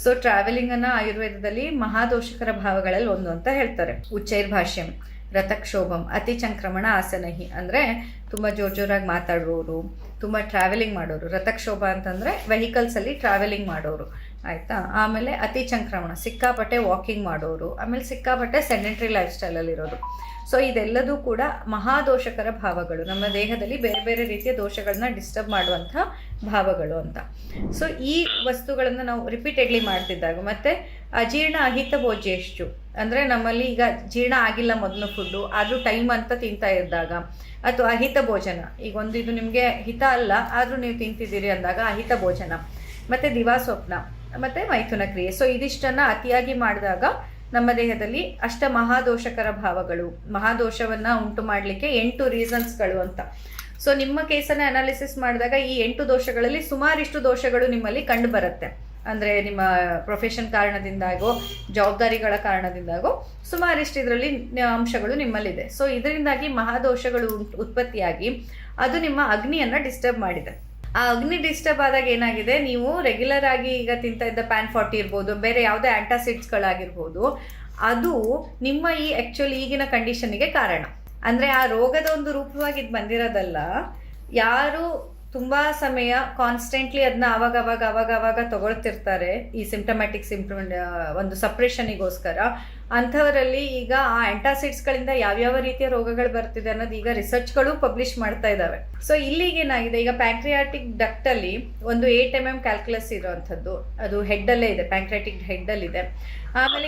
So ಟ್ರಾವೆಲಿಂಗನ್ನು ಆಯುರ್ವೇದದಲ್ಲಿ ಮಹಾದೋಷಕರ ಭಾವಗಳಲ್ಲಿ ಒಂದು ಅಂತ ಹೇಳ್ತಾರೆ. ಉಚ್ಚೈರ್ಭಾಷ್ಯಂ ರಥಕ್ಷೋಭಂ ಅತಿ ಸಂಕ್ರಮಣ ಆಸನಹಿ ಅಂದರೆ ತುಂಬ ಜೋರಾಗಿ ಮಾತಾಡೋರು, ತುಂಬ ಟ್ರಾವೆಲಿಂಗ್ ಮಾಡೋರು. ರಥಕ್ಷೋಭ ಅಂತಂದರೆ ವೆಹಿಕಲ್ಸಲ್ಲಿ ಟ್ರಾವೆಲಿಂಗ್ ಮಾಡೋರು, ಆಯಿತಾ. ಆಮೇಲೆ ಅತಿ ಸಂಕ್ರಮಣ ಸಿಕ್ಕಾಪಟ್ಟೆ ವಾಕಿಂಗ್ ಮಾಡೋರು, ಆಮೇಲೆ ಸಿಕ್ಕಾಪಟ್ಟೆ ಸೆಡೆಂಟ್ರಿ ಲೈಫ್ ಸ್ಟೈಲಲ್ಲಿರೋದು. ಸೊ ಇದೆಲ್ಲದೂ ಕೂಡ ಮಹಾದೋಷಕರ ಭಾವಗಳು, ನಮ್ಮ ದೇಹದಲ್ಲಿ ಬೇರೆ ಬೇರೆ ರೀತಿಯ ದೋಷಗಳನ್ನ ಡಿಸ್ಟರ್ಬ್ ಮಾಡುವಂಥ ಭಾವಗಳು ಅಂತ. ಸೊ ಈ ವಸ್ತುಗಳನ್ನು ನಾವು ರಿಪೀಟೆಡ್ಲಿ ಮಾಡ್ತಿದ್ದಾಗ, ಮತ್ತು ಅಜೀರ್ಣ ಅಹಿತ ಭೋಜ್ಯಷ್ಟು ಅಂದರೆ ನಮ್ಮಲ್ಲಿ ಈಗ ಜೀರ್ಣ ಆಗಿಲ್ಲ ಮೊದಲು ಫುಡ್ಡು, ಆದರೂ ಟೈಮ್ ಅಂತ ತಿಂತಾ ಇದ್ದಾಗ, ಅಥವಾ ಅಹಿತ ಭೋಜನ, ಈಗ ಒಂದು ಇದು ನಿಮಗೆ ಹಿತ ಅಲ್ಲ ಆದರೂ ನೀವು ತಿಂತಿದ್ದೀರಿ ಅಂದಾಗ ಅಹಿತ ಭೋಜನ, ಮತ್ತು ದಿವಾಸ್ವಪ್ನ, ಮತ್ತು ಮೈಥುನ ಕ್ರಿಯೆ. ಸೊ ಇದಿಷ್ಟನ್ನು ಅತಿಯಾಗಿ ಮಾಡಿದಾಗ ನಮ್ಮ ದೇಹದಲ್ಲಿ ಅಷ್ಟ ಮಹಾದೋಷಕರ ಭಾವಗಳು, ಮಹಾದೋಷವನ್ನು ಉಂಟು ಮಾಡಲಿಕ್ಕೆ 8 ರೀಸನ್ಸ್ಗಳು ಅಂತ. ಸೊ ನಿಮ್ಮ ಕೇಸನ್ನು ಅನಾಲಿಸಿಸ್ ಮಾಡಿದಾಗ ಈ 8 ದೋಷಗಳಲ್ಲಿ ಸುಮಾರಿಷ್ಟು ದೋಷಗಳು ನಿಮ್ಮಲ್ಲಿ ಕಂಡು ಬರುತ್ತೆ. ಅಂದರೆ ನಿಮ್ಮ ಪ್ರೊಫೆಷನ್ ಕಾರಣದಿಂದಾಗೋ, ಜವಾಬ್ದಾರಿಗಳ ಕಾರಣದಿಂದಾಗೋ ಸುಮಾರಿಷ್ಟು ಇದರಲ್ಲಿ ಅಂಶಗಳು ನಿಮ್ಮಲ್ಲಿದೆ. ಸೊ ಇದರಿಂದಾಗಿ ಮಹಾದೋಷಗಳು ಉತ್ಪತ್ತಿಯಾಗಿ ಅದು ನಿಮ್ಮ ಅಗ್ನಿಯನ್ನು ಡಿಸ್ಟರ್ಬ್ ಮಾಡಿದೆ. ಆ ಅಗ್ನಿ ಡಿಸ್ಟರ್ಬ್ ಆದಾಗ ಏನಾಗಿದೆ, ನೀವು ರೆಗ್ಯುಲರ್ ಆಗಿ ಈಗ ತಿಂತಾ ಇದ್ದ ಪ್ಯಾನ್ 40 ಇರ್ಬೋದು, ಬೇರೆ ಯಾವುದೇ ಆ್ಯಂಟಾಸಿಡ್ಸ್ಗಳಾಗಿರ್ಬೋದು, ಅದು ನಿಮ್ಮ ಈ ಆ್ಯಕ್ಚುಲಿ ಈಗಿನ ಕಂಡೀಷನ್ಗೆ ಕಾರಣ. ಅಂದರೆ ಆ ರೋಗದ ಒಂದು ರೂಪವಾಗಿ ಇದು ಬಂದಿರೋದಲ್ಲ, ಯಾರು ತುಂಬ ಸಮಯ ಕಾನ್ಸ್ಟೆಂಟ್ಲಿ ಅದನ್ನ ಅವಾಗ ತಗೊಳ್ತಿರ್ತಾರೆ ಈ ಸಿಂಪ್ಟಮ್ಯಾಟಿಕ್ ಒಂದು ಸಪ್ರೆಷನಿಗೋಸ್ಕರ, ಅಂಥವರಲ್ಲಿ ಈಗ ಆ ಆ್ಯಂಟಾಸಿಡ್ಸ್ಗಳಿಂದ ಯಾವ್ಯಾವ ರೀತಿಯ ರೋಗಗಳು ಬರ್ತಿದೆ ಅನ್ನೋದು ಈಗ ರಿಸರ್ಚ್ಗಳು ಪಬ್ಲಿಷ್ ಮಾಡ್ತಾ ಇದ್ದಾವೆ. ಸೊ ಇಲ್ಲಿಗೇನಾಗಿದೆ, ಈಗ ಪ್ಯಾಂಕ್ರಿಯಾಟಿಕ್ ಡಕ್ಟಲ್ಲಿ ಒಂದು 8 mm ಕ್ಯಾಲ್ಕುಲಸ್ ಇರೋವಂಥದ್ದು, ಅದು ಹೆಡ್ಡಲ್ಲೇ ಇದೆ, ಪ್ಯಾಂಕ್ರಿಯಾಟಿಕ್ ಹೆಡ್ಡಲ್ಲಿದೆ. ಆಮೇಲೆ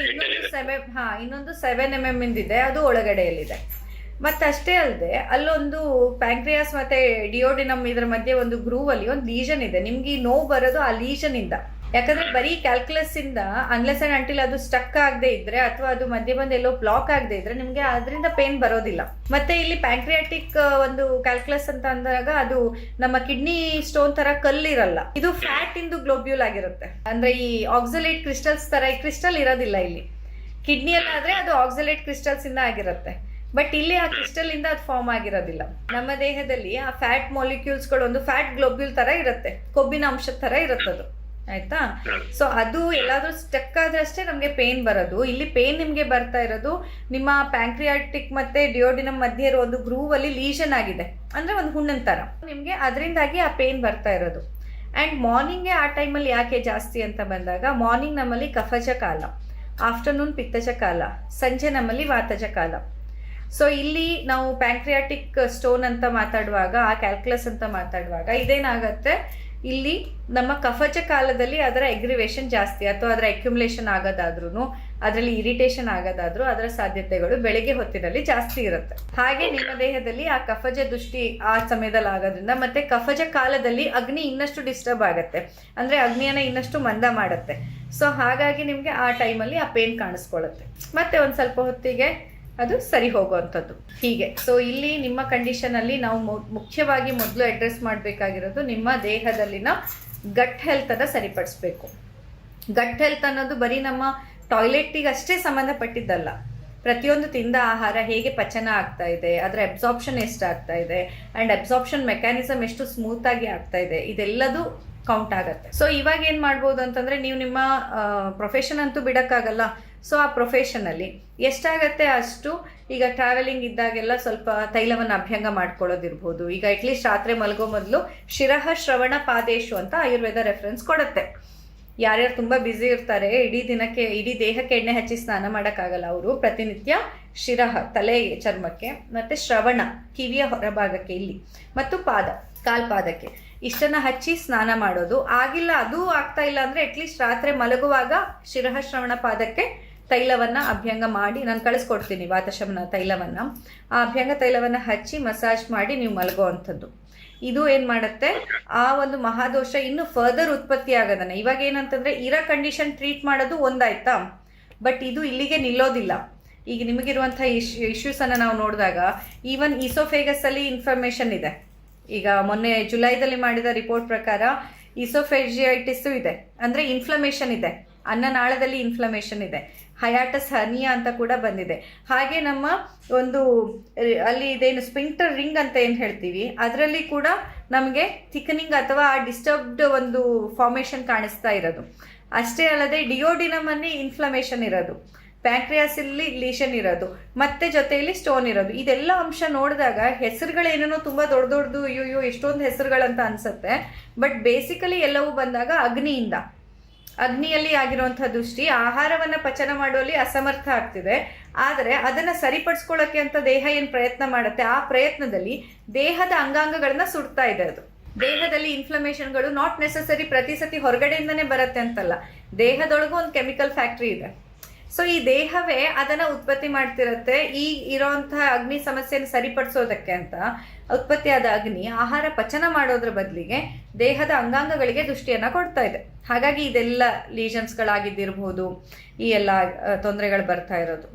ಇನ್ನೊಂದು 7 mm ಇಂದಿದೆ, ಅದು ಒಳಗಡೆಯಲ್ಲಿದೆ. ಮತ್ತು ಅಷ್ಟೇ ಅಲ್ಲದೆ ಅಲ್ಲೊಂದು ಪ್ಯಾಂಕ್ರಿಯಾಸ್ ಮತ್ತು ಡಿಯೋಡಿನಮ್ ಇದರ ಮಧ್ಯೆ ಒಂದು ಗ್ರೂವಲ್ಲಿ ಒಂದು ಲೀಷನ್ ಇದೆ. ನಿಮ್ಗೆ ಈ ನೋವು ಬರೋದು ಆ ಲೀಷನಿಂದ. ಯಾಕಂದರೆ ಬರೀ ಕ್ಯಾಲ್ಕುಲಸ್ಸಿಂದ ಅನ್ಲೆಸ್ ಆ್ಯಂಡ್ ಅಂಟಿಲ್ ಅದು ಸ್ಟಕ್ ಆಗದೆ ಇದ್ದರೆ, ಅಥವಾ ಅದು ಮಧ್ಯೆ ಬಂದು ಎಲ್ಲೋ ಬ್ಲಾಕ್ ಆಗದೆ ಇದ್ದರೆ ನಿಮಗೆ ಅದರಿಂದ ಪೇನ್ ಬರೋದಿಲ್ಲ. ಮತ್ತು ಇಲ್ಲಿ ಪ್ಯಾಂಕ್ರಿಯಾಟಿಕ್ ಒಂದು ಕ್ಯಾಲ್ಕುಲಸ್ ಅಂತ ಅಂದಾಗ ಅದು ನಮ್ಮ ಕಿಡ್ನಿ ಸ್ಟೋನ್ ಥರ ಕಲ್ಲಿರಲ್ಲ, ಇದು ಫ್ಯಾಟ್ ಇಂದು ಗ್ಲೋಬ್ಯೂಲ್ ಆಗಿರುತ್ತೆ. ಅಂದರೆ ಈ ಆಕ್ಸಲೇಟ್ ಕ್ರಿಸ್ಟಲ್ಸ್ ಥರ ಈ ಕ್ರಿಸ್ಟಲ್ ಇರೋದಿಲ್ಲ ಇಲ್ಲಿ. ಕಿಡ್ನಿಯಲ್ಲಾದರೆ ಅದು ಆಕ್ಸಲೇಟ್ ಕ್ರಿಸ್ಟಲ್ಸಿಂದ ಆಗಿರುತ್ತೆ, ಬಟ್ ಇಲ್ಲಿ ಆ ಕ್ರಿಸ್ಟಲ್ ಇಂದ ಅದು ಫಾರ್ಮ್ ಆಗಿರೋದಿಲ್ಲ. ನಮ್ಮ ದೇಹದಲ್ಲಿ ಆ ಫ್ಯಾಟ್ ಮಾಲಿಕ್ಯೂಲ್ಸ್ಗಳು ಒಂದು ಫ್ಯಾಟ್ ಗ್ಲೋಬ್ಯೂಲ್ ತರ ಇರುತ್ತೆ, ಕೊಬ್ಬಿನ ಅಂಶದ ತರ ಇರುತ್ತದು, ಆಯ್ತಾ. ಸೊ ಅದು ಎಲ್ಲಾದ್ರೂ ಸ್ಟಕ್ ಆದ್ರೆ ಅಷ್ಟೇ ನಮಗೆ ಪೇನ್ ಬರೋದು. ಇಲ್ಲಿ ಪೇನ್ ನಿಮಗೆ ಬರ್ತಾ ಇರೋದು ನಿಮ್ಮ ಪ್ಯಾಂಕ್ರಿಯಾಟಿಕ್ ಮತ್ತೆ ಡಿಯೋಡಿನಮ್ ಮಧ್ಯೆ ಇರೋ ಒಂದು ಗ್ರೂವ್ ಅಲ್ಲಿ ಲೀಷನ್ ಆಗಿದೆ, ಅಂದ್ರೆ ಒಂದು ಹುಣ್ಣಿನ ತರ ನಿಮ್ಗೆ, ಅದರಿಂದಾಗಿ ಆ ಪೇನ್ ಬರ್ತಾ ಇರೋದು. ಅಂಡ್ ಮಾರ್ನಿಂಗ್ಗೆ ಆ ಟೈಮಲ್ಲಿ ಯಾಕೆ ಜಾಸ್ತಿ ಅಂತ ಬಂದಾಗ, ಮಾರ್ನಿಂಗ್ ನಮ್ಮಲ್ಲಿ ಕಫಜ ಕಾಲ, ಆಫ್ಟರ್ನೂನ್ ಪಿತ್ತಜ ಕಾಲ, ಸಂಜೆ ನಮ್ಮಲ್ಲಿ ವಾತಜ ಕಾಲ. ಸೊ ಇಲ್ಲಿ ನಾವು ಪ್ಯಾಂಕ್ರಿಯಾಟಿಕ್ ಸ್ಟೋನ್ ಅಂತ ಮಾತಾಡುವಾಗ, ಆ ಕ್ಯಾಲ್ಕುಲಸ್ ಅಂತ ಮಾತಾಡುವಾಗ ಇದೇನಾಗತ್ತೆ, ಇಲ್ಲಿ ನಮ್ಮ ಕಫಜ ಕಾಲದಲ್ಲಿ ಅದರ ಎಗ್ರಿವೇಷನ್ ಜಾಸ್ತಿ, ಅಥವಾ ಅದರ ಅಕ್ಯುಮುಲೇಷನ್ ಆಗೋದಾದ್ರೂ, ಅದರಲ್ಲಿ ಇರಿಟೇಷನ್ ಆಗೋದಾದ್ರೂ ಅದರ ಸಾಧ್ಯತೆಗಳು ಬೆಳಗ್ಗೆ ಹೊತ್ತಿನಲ್ಲಿ ಜಾಸ್ತಿ ಇರುತ್ತೆ. ಹಾಗೆ ನಿಮ್ಮ ದೇಹದಲ್ಲಿ ಆ ಕಫಜ ದೃಷ್ಟಿ ಆ ಸಮಯದಲ್ಲಿ ಆಗೋದ್ರಿಂದ, ಮತ್ತೆ ಕಫಜ ಕಾಲದಲ್ಲಿ ಅಗ್ನಿ ಇನ್ನಷ್ಟು ಡಿಸ್ಟರ್ಬ್ ಆಗುತ್ತೆ, ಅಂದರೆ ಅಗ್ನಿಯನ್ನು ಇನ್ನಷ್ಟು ಮಂದ ಮಾಡುತ್ತೆ. ಸೊ ಹಾಗಾಗಿ ನಿಮಗೆ ಆ ಟೈಮಲ್ಲಿ ಆ ಪೇನ್ ಕಾಣಿಸ್ಕೊಳ್ಳುತ್ತೆ, ಮತ್ತೆ ಒಂದು ಸ್ವಲ್ಪ ಹೊತ್ತಿಗೆ ಅದು ಸರಿ ಹೋಗುವಂಥದ್ದು ಹೀಗೆ. ಸೊ ಇಲ್ಲಿ ನಿಮ್ಮ ಕಂಡೀಷನಲ್ಲಿ ನಾವು ಮುಖ್ಯವಾಗಿ ಮೊದಲು ಅಡ್ರೆಸ್ ಮಾಡಬೇಕಾಗಿರೋದು ನಿಮ್ಮ ದೇಹದಲ್ಲಿನ ಗಟ್ ಹೆಲ್ತನ್ನು ಸರಿಪಡಿಸ್ಬೇಕು. ಗಟ್ ಹೆಲ್ತ್ ಅನ್ನೋದು ಬರೀ ನಮ್ಮ ಟಾಯ್ಲೆಟ್ಟಿಗೆ ಅಷ್ಟೇ ಸಂಬಂಧಪಟ್ಟಿದ್ದಲ್ಲ. ಪ್ರತಿಯೊಂದು ತಿಂದ ಆಹಾರ ಹೇಗೆ ಪಚನ ಆಗ್ತಾ ಇದೆ, ಅದರ ಅಬ್ಸಾರ್ಪ್ಷನ್ ಎಷ್ಟು ಆಗ್ತಾ ಇದೆ, ಆ್ಯಂಡ್ ಅಬ್ಸಾರ್ಪ್ಷನ್ ಮೆಕ್ಯಾನಿಸಮ್ ಎಷ್ಟು ಸ್ಮೂತಾಗಿ ಆಗ್ತಾ ಇದೆ, ಇದೆಲ್ಲದೂ ಕೌಂಟ್ ಆಗುತ್ತೆ. ಸೊ ಇವಾಗ ಏನು ಮಾಡ್ಬೋದು ಅಂತಂದರೆ, ನೀವು ನಿಮ್ಮ ಪ್ರೊಫೆಷನ್ ಅಂತೂ ಬಿಡೋಕ್ಕಾಗಲ್ಲ. ಸೊ ಆ ಪ್ರೊಫೆಷನಲ್ಲಿ ಎಷ್ಟಾಗತ್ತೆ ಅಷ್ಟು, ಈಗ ಟ್ರಾವೆಲಿಂಗ್ ಇದ್ದಾಗೆಲ್ಲ ಸ್ವಲ್ಪ ತೈಲವನ್ನು ಅಭ್ಯಂಗ ಮಾಡ್ಕೊಳ್ಳೋದಿರ್ಬೋದು. ಈಗ ಅಟ್ಲೀಸ್ಟ್ ರಾತ್ರಿ ಮಲಗೋ ಮೊದಲು ಶಿರಃ ಶ್ರವಣ ಪಾದೇಶು ಅಂತ ಆಯುರ್ವೇದ ರೆಫರೆನ್ಸ್ ಕೊಡುತ್ತೆ. ಯಾರ್ಯಾರು ತುಂಬ ಬ್ಯುಸಿ ಇರ್ತಾರೆ, ಇಡೀ ದೇಹಕ್ಕೆ ಎಣ್ಣೆ ಹಚ್ಚಿ ಸ್ನಾನ ಮಾಡೋಕ್ಕಾಗಲ್ಲ, ಅವರು ಪ್ರತಿನಿತ್ಯ ಶಿರಃ ತಲೆ ಚರ್ಮಕ್ಕೆ, ಮತ್ತು ಶ್ರವಣ ಕಿವಿಯ ಹೊರಭಾಗಕ್ಕೆ ಇಲ್ಲಿ, ಮತ್ತು ಕಾಲ್ಪಾದಕ್ಕೆ ಇಷ್ಟನ್ನು ಹಚ್ಚಿ ಸ್ನಾನ ಮಾಡೋದು. ಆಗಿಲ್ಲ, ಅದು ಆಗ್ತಾ ಇಲ್ಲ ಅಂದರೆ ಅಟ್ಲೀಸ್ಟ್ ರಾತ್ರಿ ಮಲಗುವಾಗ ಶಿರಃ ಶ್ರವಣ ಪಾದಕ್ಕೆ ತೈಲವನ್ನು ಅಭ್ಯಂಗ ಮಾಡಿ, ನಾನು ಕಳಿಸ್ಕೊಡ್ತೀನಿ ವಾತಶಮನ ತೈಲವನ್ನು, ಆ ಅಭ್ಯಂಗ ತೈಲವನ್ನು ಹಚ್ಚಿ ಮಸಾಜ್ ಮಾಡಿ ನೀವು ಮಲಗೋ ಅಂಥದ್ದು. ಇದು ಏನು ಮಾಡುತ್ತೆ, ಆ ಒಂದು ಮಹಾದೋಷ ಇನ್ನೂ ಫರ್ದರ್ ಉತ್ಪತ್ತಿ ಆಗೋದನ್ನ. ಇವಾಗ ಏನಂತಂದರೆ ಇರೋ ಕಂಡೀಷನ್ ಟ್ರೀಟ್ ಮಾಡೋದು ಒಂದಾಯ್ತಾ, ಬಟ್ ಇದು ಇಲ್ಲಿಗೆ ನಿಲ್ಲೋದಿಲ್ಲ. ಈಗ ನಿಮಗಿರುವಂಥ ಇಶ್ಯೂಸನ್ನು ನಾವು ನೋಡಿದಾಗ, ಈವನ್ ಈಸೋಫೇಗಸಲ್ಲಿ ಇನ್ಫಾರ್ಮೇಷನ್ ಇದೆ. ಈಗ ಮೊನ್ನೆ ಜುಲೈದಲ್ಲಿ ಮಾಡಿದ ರಿಪೋರ್ಟ್ ಪ್ರಕಾರ ಈಸೋಫೇಜಿಯೈಟಿಸ್ಸು ಇದೆ, ಅಂದರೆ ಇನ್ಫ್ಲಮೇಷನ್ ಇದೆ, ಅನ್ನನಾಳದಲ್ಲಿ ಇನ್ಫ್ಲಮೇಷನ್ ಇದೆ. ಹಯಾಟಸ್ ಹರ್ನಿಯಾ ಅಂತ ಕೂಡ ಬಂದಿದೆ. ಹಾಗೆ ನಮ್ಮ ಒಂದು ಅಲ್ಲಿ ಇದೇನು ಸ್ಪಿಂಕ್ಟರ್ ರಿಂಗ್ ಅಂತ ಏನು ಹೇಳ್ತೀವಿ, ಅದರಲ್ಲಿ ಕೂಡ ನಮಗೆ ಥಿಕನಿಂಗ್ ಅಥವಾ ಡಿಸ್ಟರ್ಬ್ಡ್ ಒಂದು ಫಾರ್ಮೇಷನ್ ಕಾಣಿಸ್ತಾ ಇರೋದು. ಅಷ್ಟೇ ಅಲ್ಲದೆ ಡಿಯೋಡಿನಮ್ ಅಲ್ಲಿ ಇನ್ಫ್ಲಮೇಷನ್ ಇರೋದು, ಪ್ಯಾಂಕ್ರಿಯಾಸ್ ಇಲ್ಲಿ ಲೀಷನ್ ಇರೋದು, ಮತ್ತೆ ಜೊತೆಯಲ್ಲಿ ಸ್ಟೋನ್ ಇರೋದು. ಇದೆಲ್ಲ ಅಂಶ ನೋಡಿದಾಗ ಹೆಸರುಗಳೇನೇನೋ ತುಂಬಾ ದೊಡ್ಡ ದೊಡ್ಡದು, ಅಯ್ಯೋ ಎಷ್ಟೊಂದು ಹೆಸರುಗಳಂತ ಅನ್ಸುತ್ತೆ. ಬಟ್ ಬೇಸಿಕಲಿ ಎಲ್ಲವೂ ಬಂದಾಗ ಅಗ್ನಿಯಲ್ಲಿ ಆಗಿರುವಂತಹ ದೃಷ್ಟಿ ಆಹಾರವನ್ನ ಪಚನ ಮಾಡುವಲ್ಲಿ ಅಸಮರ್ಥ ಆಗ್ತಿದೆ. ಆದರೆ ಅದನ್ನ ಸರಿಪಡಿಸ್ಕೊಳ್ಳೋಕೆ ಅಂತ ದೇಹ ಏನ್ ಪ್ರಯತ್ನ ಮಾಡುತ್ತೆ, ಆ ಪ್ರಯತ್ನದಲ್ಲಿ ದೇಹದ ಅಂಗಾಂಗಗಳನ್ನ ಸುಡ್ತಾ ಇದೆ. ಅದು ದೇಹದಲ್ಲಿ ಇನ್ಫ್ಲಮೇಷನ್ಗಳು ನಾಟ್ ನೆಸಸರಿ ಪ್ರತಿ ಸತಿ ಹೊರಗಡೆಯಿಂದನೇ ಬರುತ್ತೆ ಅಂತಲ್ಲ, ದೇಹದೊಳಗೂ ಒಂದು ಕೆಮಿಕಲ್ ಫ್ಯಾಕ್ಟ್ರಿ ಇದೆ. ಸೊ ಈ ದೇಹವೇ ಅದನ್ನ ಉತ್ಪತ್ತಿ ಮಾಡ್ತಿರತ್ತೆ. ಈ ಇರೋಂತಹ ಅಗ್ನಿ ಸಮಸ್ಯೆಯನ್ನು ಸರಿಪಡಿಸೋದಕ್ಕೆ ಅಂತ ಉತ್ಪತ್ತಿಯಾದ ಅಗ್ನಿ ಆಹಾರ ಪಚನ ಮಾಡೋದ್ರ ಬದಲಿಗೆ ದೇಹದ ಅಂಗಾಂಗಗಳಿಗೆ ದೃಷ್ಟಿಯನ್ನ ಕೊಡ್ತಾ ಇದೆ. ಹಾಗಾಗಿ ಇದೆಲ್ಲ ಲೀಷನ್ಸ್ಗಳಾಗಿದ್ದಿರಬಹುದು, ಈ ಎಲ್ಲ ತೊಂದರೆಗಳು ಬರ್ತಾ ಇರೋದು.